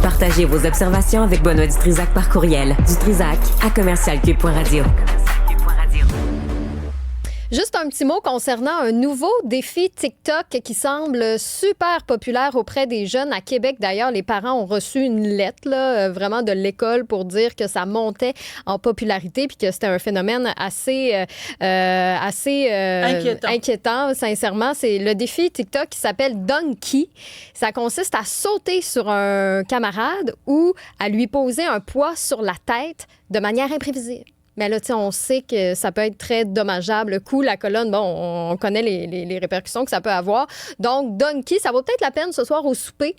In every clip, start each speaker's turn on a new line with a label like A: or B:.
A: Partagez vos observations avec Benoît Dutrisac par courriel. dutrisac@commercialcube.radio.
B: Juste un petit mot concernant un nouveau défi TikTok qui semble super populaire auprès des jeunes. À Québec, d'ailleurs, les parents ont reçu une lettre vraiment de l'école pour dire que ça montait en popularité puis que c'était un phénomène assez inquiétant, sincèrement. C'est le défi TikTok qui s'appelle Donkey. Ça consiste à sauter sur un camarade ou à lui poser un poids sur la tête de manière imprévisible. Mais là, tu sais, on sait que ça peut être très dommageable. Le coup, la colonne, bon, on connaît les répercussions que ça peut avoir. Donc, Donkey, ça vaut peut-être la peine ce soir au souper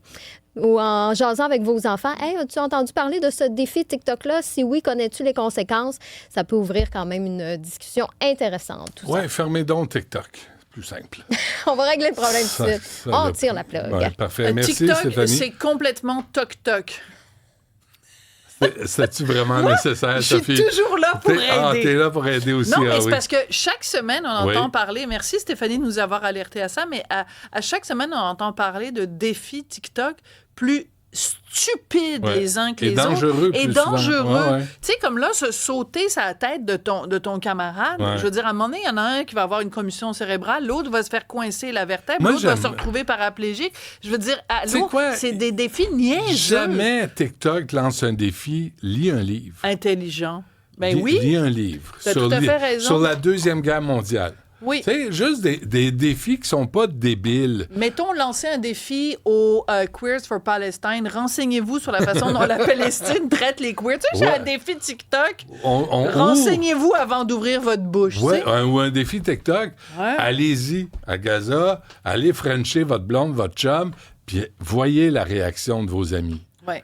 B: ou en jasant avec vos enfants. « Hey, as-tu entendu parler de ce défi TikTok-là? Si oui, connais-tu les conséquences? » Ça peut ouvrir quand même une discussion intéressante.
C: Oui, fermez donc TikTok. Plus simple.
B: On va régler le problème tout de suite. On tire la plug.
C: Ouais, parfait. Merci,
D: TikTok,
C: Stéphanie.
D: c'est complètement toc-toc.
C: C'est-tu vraiment nécessaire, Sophie?
D: Je suis toujours là pour aider.
C: Ah, t'es là pour aider aussi.
D: Non, mais c'est
C: oui.
D: parce que chaque semaine, on entend parler... Merci, Stéphanie, de nous avoir alertés à ça, mais à chaque semaine, on entend parler de défis TikTok plus stupides les uns que les autres. Et dangereux. Tu sais, comme là, se sauter sur la tête de ton camarade, je veux dire, à un moment donné, il y en a un qui va avoir une commotion cérébrale, l'autre va se faire coincer la vertèbre, l'autre va se retrouver paraplégique. Je veux dire, c'est des défis niaiseux.
C: Jamais TikTok lance un défi, lis un livre.
D: Intelligent. Ben oui.
C: Lis un livre.
D: T'as tout à fait raison.
C: Sur la Deuxième Guerre mondiale.
D: Oui.
C: C'est juste des défis qui sont pas débiles.
D: Mettons lancer un défi aux Queers for Palestine. Renseignez-vous sur la façon dont la Palestine traite les queers. Tu sais, j'ai un défi TikTok. Renseignez-vous avant d'ouvrir votre bouche.
C: Oui, ou un défi TikTok. Ouais. Allez-y à Gaza, allez frencher votre blonde, votre chum, puis voyez la réaction de vos amis.
D: Oui.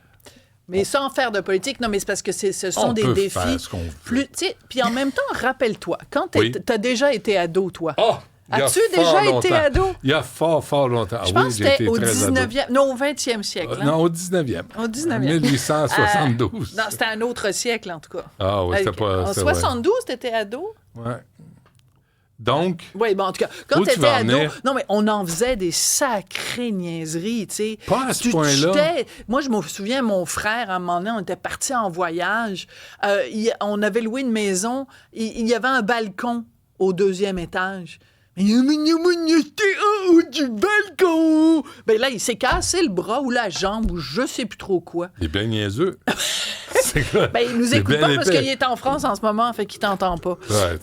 D: Mais sans faire de politique, non, mais c'est parce que ce sont des défis plus... Puis en même temps, rappelle-toi, quand t'as déjà été ado, toi...
C: Oh!
D: As-tu déjà été ado?
C: Il y a fort longtemps.
D: Je pense que c'était au 19e... Non, au 20e siècle.
C: Non, au 19e.
D: Au 19e.
C: 1872.
D: Non, c'était un autre siècle, en tout cas.
C: Ah oui, c'était pas...
D: En 72, t'étais ado?
C: Oui. Donc...
D: Oui, bon, en tout cas, quand t'étais ado... Non, mais on en faisait des sacrées niaiseries, tu sais.
C: Pas à ce point-là.
D: Moi, je me souviens, mon frère, à un moment donné, on était partis en voyage. On avait loué une maison. Il y avait un balcon au 2e étage. Mais du balcon! Ben là, il s'est cassé le bras ou la jambe ou je sais plus trop quoi.
C: Il est bien niaiseux.
D: Ben, il nous écoute pas parce qu'il est en France en ce moment, fait qu'il t'entend pas.
C: Ouais,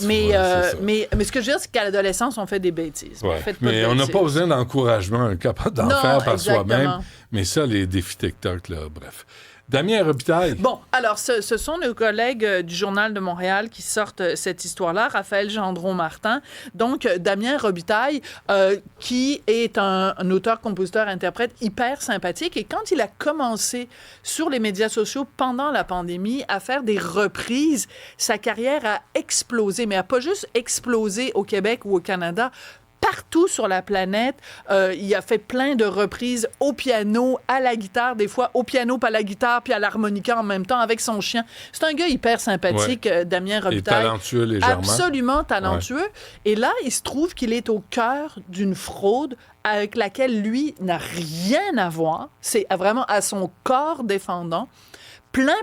D: mais ce que je veux dire, c'est qu'à l'adolescence, on fait des bêtises.
C: Ouais. Mais on n'a pas besoin d'encouragement, on est capable d'en faire par soi-même. Mais ça, les défis TikTok, là, bref. Damien Robitaille.
D: Bon, alors, ce sont nos collègues du Journal de Montréal qui sortent cette histoire-là, Raphaël Gendron-Martin. Donc, Damien Robitaille, qui est un auteur, compositeur, interprète hyper sympathique. Et quand il a commencé sur les médias sociaux pendant la pandémie à faire des reprises, sa carrière a explosé. Mais elle n'a pas juste explosé au Québec ou au Canada. Partout sur la planète, il a fait plein de reprises au piano, à la guitare, des fois au piano, puis à la guitare, puis à l'harmonica en même temps avec son chien. C'est un gars hyper sympathique, Damien Robitaille.
C: Et talentueux légèrement.
D: Absolument talentueux. Ouais. Et là, il se trouve qu'il est au cœur d'une fraude avec laquelle lui n'a rien à voir. C'est vraiment à son corps défendant. Plein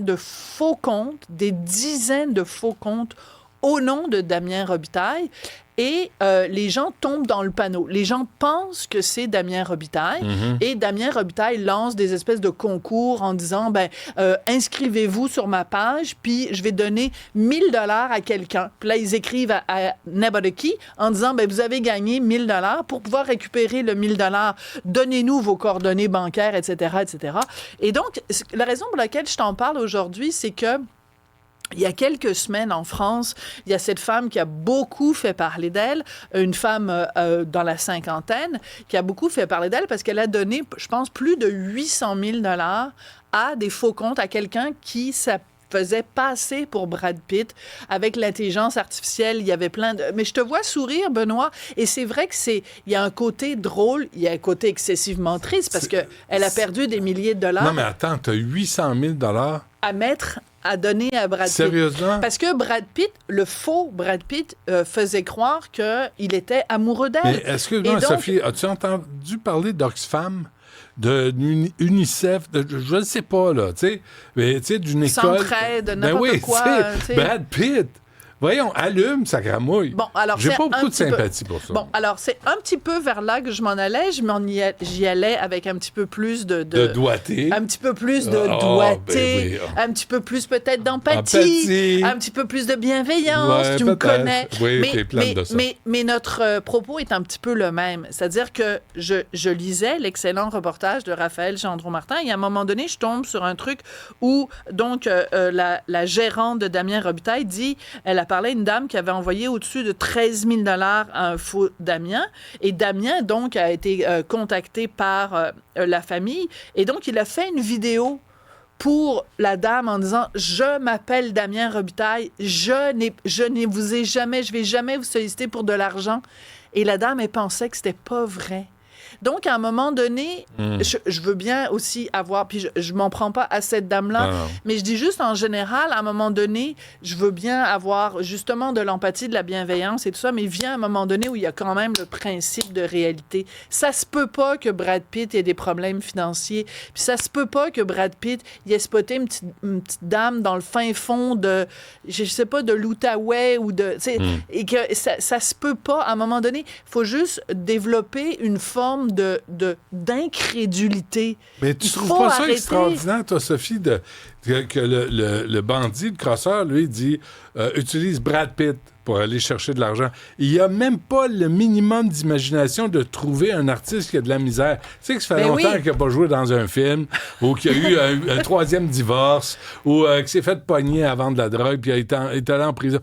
D: de faux comptes, des dizaines de faux comptes au nom de Damien Robitaille. Et les gens tombent dans le panneau. Les gens pensent que c'est Damien Robitaille. Mm-hmm. Et Damien Robitaille lance des espèces de concours en disant, inscrivez-vous sur ma page, puis je vais donner 1 000 $ à quelqu'un. Puis là, ils écrivent à n'importe qui en disant, vous avez gagné 1 000 $ pour pouvoir récupérer le 1 000 $. Donnez-nous vos coordonnées bancaires, etc., etc. Et donc, la raison pour laquelle je t'en parle aujourd'hui, c'est que il y a quelques semaines, en France, il y a cette femme qui a beaucoup fait parler d'elle, une femme dans la cinquantaine, qui a beaucoup fait parler d'elle parce qu'elle a donné, je pense, plus de 800 000 $ à des faux comptes, à quelqu'un qui faisait passer pour Brad Pitt. Avec l'intelligence artificielle, il y avait plein de... Mais je te vois sourire, Benoît, et c'est vrai il y a un côté drôle, il y a un côté excessivement triste parce qu'elle a perdu des milliers de dollars.
C: Non, mais attends, tu as 800 000 $
D: à mettre a donné à Brad Pitt.
C: Sérieusement?
D: Parce que Brad Pitt, le faux Brad Pitt, faisait croire qu'il était amoureux d'elle.
C: Mais excuse-moi,
D: Et donc-
C: Sophie, as-tu entendu parler d'Oxfam? De UNICEF, je ne sais pas, là, tu sais, mais tu sais, d'une école...
D: Centraide,
C: Ben
D: n'importe
C: oui,
D: quoi,
C: tu sais,
D: tu sais.
C: Brad Pitt. Voyons, allume, ça gramouille.
D: Bon, alors
C: J'ai
D: c'est
C: pas
D: un
C: beaucoup de
D: petit peu-
C: sympathie pour ça.
D: Bon, alors c'est un petit peu vers là que je m'en allais. J'y allais avec un petit peu plus
C: de doigté.
D: un petit peu plus de
C: Oh,
D: doigté,
C: ben oui.
D: un petit peu plus peut-être d'empathie,
C: Empathie.
D: un petit peu plus de bienveillance,
C: Ouais,
D: tu me
C: peut-être.
D: connais.
C: Oui, t'es pleine de ça.
D: Mais notre propos est un petit peu le même. C'est-à-dire que je lisais l'excellent reportage de Raphaël Gendron-Martin et à un moment donné, je tombe sur un truc où donc la gérante de Damien Robitaille dit, elle a parlé à une dame qui avait envoyé au-dessus de 13 000 $ à un faux Damien. Et Damien, donc, a été contacté par la famille. Et donc, il a fait une vidéo pour la dame en disant « Je m'appelle Damien Robitaille, je vais jamais vous solliciter pour de l'argent. » Et la dame, elle pensait que c'était pas vrai. Donc, à un moment donné, je veux bien aussi avoir... Puis je m'en prends pas à cette dame-là,
C: Non.
D: mais je dis juste en général, à un moment donné, je veux bien avoir justement de l'empathie, de la bienveillance et tout ça, mais vient un moment donné où il y a quand même le principe de réalité. Ça se peut pas que Brad Pitt ait des problèmes financiers, puis ça se peut pas que Brad Pitt ait spoté une petite dame dans le fin fond de, je sais pas, de l'Outaouais ou de... tu sais, et que ça se peut pas. À un moment donné, il faut juste développer une forme d'incrédulité.
C: Mais tu
D: Il
C: trouves
D: faut
C: pas ça
D: arrêter.
C: extraordinaire, toi, Sophie, que le bandit, le crosseur, lui, dit utilise Brad Pitt pour aller chercher de l'argent. Il n'y a même pas le minimum d'imagination de trouver un artiste qui a de la misère. Tu sais que ça fait
D: Ben
C: longtemps
D: oui.
C: qu'il n'a pas joué dans un film, ou qu'il y a eu un troisième divorce, ou qu'il s'est fait pogner à vendre de la drogue, puis il est allé en prison.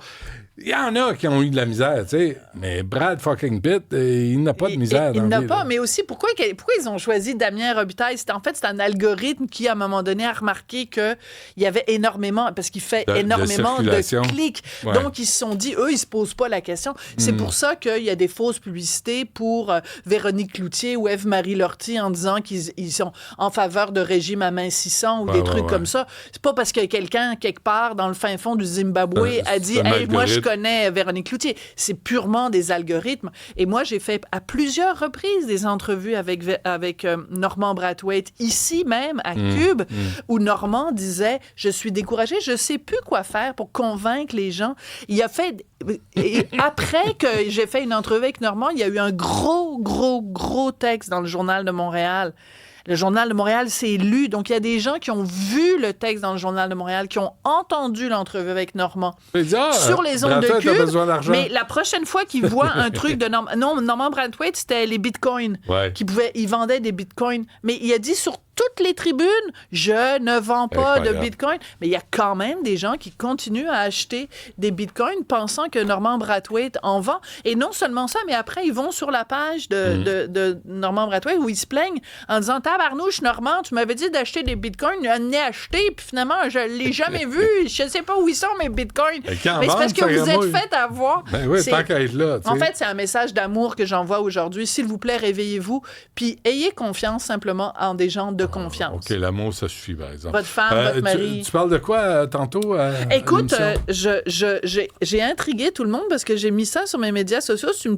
C: Il y en a qui ont eu de la misère, tu sais. Mais Brad fucking Pitt, il n'a pas de misère.
D: Il
C: dans la
D: n'a
C: vie,
D: pas,
C: là.
D: mais aussi, pourquoi ils ont choisi Damien Robitaille? C'est un algorithme qui, à un moment donné, a remarqué qu'il y avait énormément, parce qu'il fait
C: De
D: énormément de
C: circulation.
D: clics.
C: Ouais.
D: Donc, ils se sont dit, eux, ils se posent pas la question. C'est pour ça qu'il y a des fausses publicités pour Véronique Cloutier ou Ève-Marie Lortie en disant qu'ils sont en faveur de régime amincissant ou des trucs comme ça. C'est pas parce que quelqu'un, quelque part, dans le fin fond du Zimbabwe, a dit,
C: c'est un
D: hey, moi, je
C: algorithme.
D: connais Véronique Cloutier. C'est purement des algorithmes. Et moi, j'ai fait à plusieurs reprises des entrevues avec Normand Brathwaite, ici même, à Cube, où Normand disait, je suis découragé, je sais plus quoi faire pour convaincre les gens. Il a fait... Et après que j'ai fait une entrevue avec Normand, il y a eu un gros texte dans le Journal de Montréal. Le Journal de Montréal s'est lu. Donc, il y a des gens qui ont vu le texte dans le Journal de Montréal, qui ont entendu l'entrevue avec Normand
C: Il dit,
D: sur les ondes de
C: Brathwaite a
D: Cube.
C: besoin d'argent.
D: Mais la prochaine fois qu'il voit un truc de Normand Brathwaite, c'était les bitcoins.
C: Ouais.
D: Il vendait des bitcoins. Mais il a dit sur toutes les tribunes, je ne vends pas
C: Incroyable.
D: de bitcoins. Mais il y a quand même des gens qui continuent à acheter des bitcoins pensant que Normand Brathwaite en vend. Et non seulement ça, mais après, ils vont sur la page de Normand Brathwaite où ils se plaignent en disant, tabarnouche, Normand, tu m'avais dit d'acheter des bitcoins, j'en ai acheté, puis finalement, je ne l'ai jamais vu. Je ne sais pas où ils sont, mes bitcoins.
C: Et qui en
D: Mais c'est parce
C: vendent,
D: que
C: ça,
D: vous êtes
C: Gramouille?
D: fait avoir.
C: Ben oui,
D: C'est-
C: tant qu'à être là. tu
D: En
C: sais.
D: fait, c'est un message d'amour que j'envoie aujourd'hui. S'il vous plaît, réveillez-vous, puis ayez confiance simplement en des gens de confiance.
C: OK, l'amour, ça suffit, par exemple.
D: Votre femme, votre mari.
C: Tu parles de quoi tantôt?
D: Écoute,
C: à l'émission?
D: j'ai intrigué tout le monde parce que j'ai mis ça sur mes médias sociaux. C'est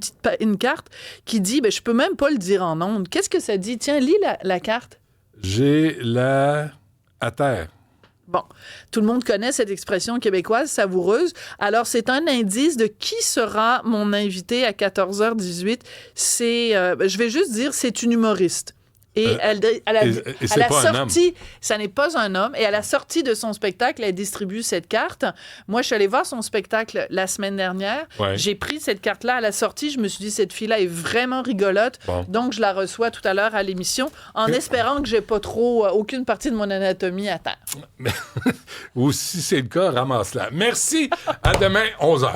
D: une carte qui dit, ben, je peux même pas le dire en ondes. Qu'est-ce que ça dit? Tiens, lis la carte.
C: J'ai la... à terre.
D: Bon, tout le monde connaît cette expression québécoise savoureuse. Alors, c'est un indice de qui sera mon invité à 14h18. C'est, je vais juste dire, c'est une humoriste. Et elle a
C: c'est pas un homme.
D: sorti, ça n'est pas un homme, et à la sortie de son spectacle, elle distribue cette carte. Moi, je suis allée voir son spectacle la semaine dernière.
C: Ouais.
D: J'ai pris cette carte-là à la sortie. Je me suis dit, cette fille-là est vraiment rigolote.
C: Bon.
D: Donc, je la reçois tout à l'heure à l'émission, en espérant que j'ai pas trop, aucune partie de mon anatomie à terre.
C: Ou si c'est le cas, ramasse-la. Merci. À demain, 11h.